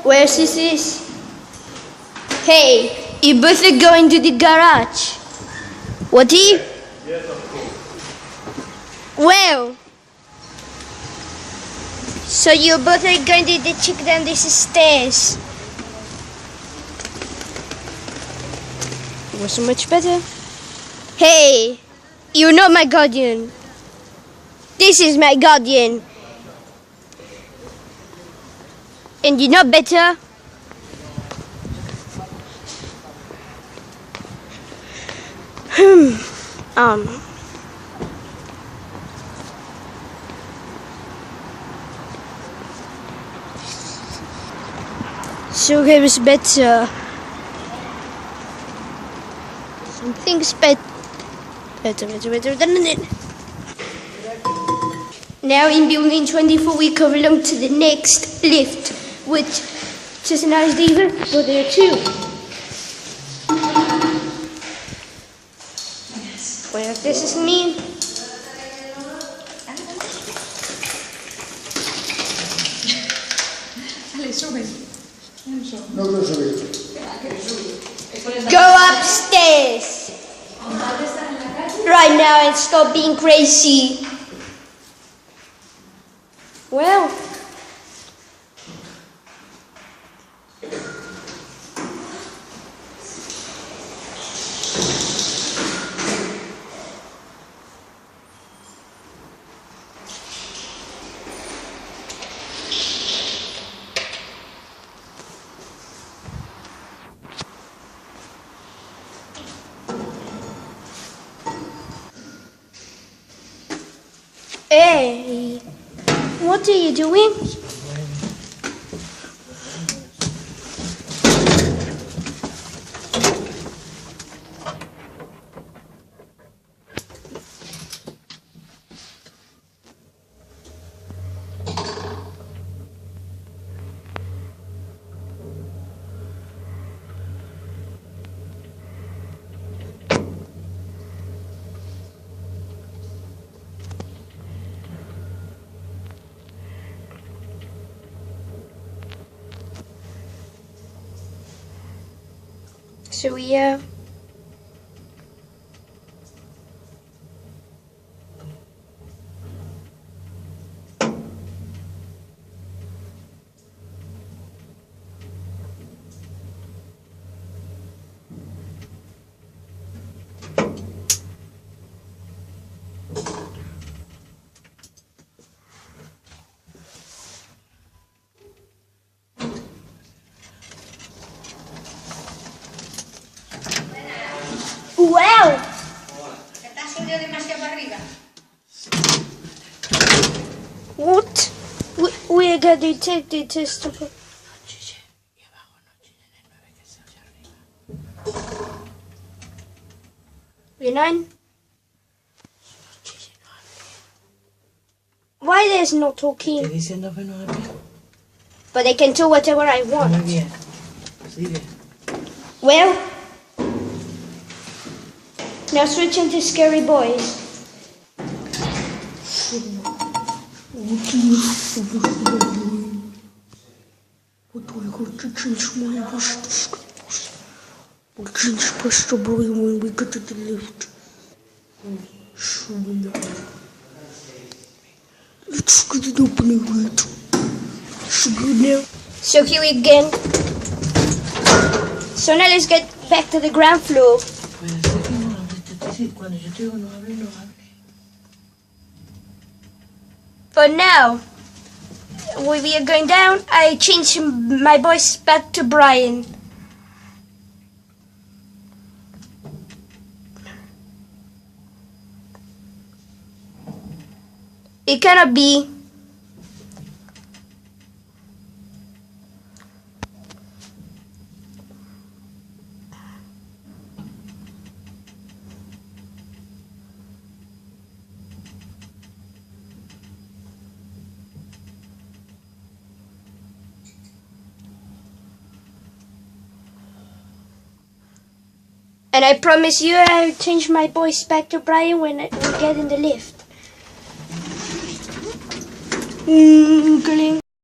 Where's this? Hey, you both are going to the garage. What do you? Yes, of course. Well, so you both are going to check down these stairs. It was so much better. Hey, you're not my guardian. This is my guardian. And you're not better. So it was better. Something's better than it. Now in building 24 we come along to the next lift, which is a nice diva, but there are two. Well, this is me. Go upstairs right now and stop being crazy. Well, hey, what are you doing? So yeah. Wow! ¿Te has subido demasiado para arriba? What? We are going to take the test of it. We're 9? Why there's no talking? Estoy diciendo que no hable. But I can do whatever I Muy want. bien. Sigue. Well, now switch into Scary Boys. We're supposed to boy when we get to the lift. Let's get it open and wait. So good now. So here we again. So now let's get back to the ground floor. Puede ser que no hable. Te dice, cuando yo te digo no hable, no hable. But now, when we are going down, I changed my voice back to Brian. It cannot be. And I promise you I'll change my voice back to Brian when we get in the lift.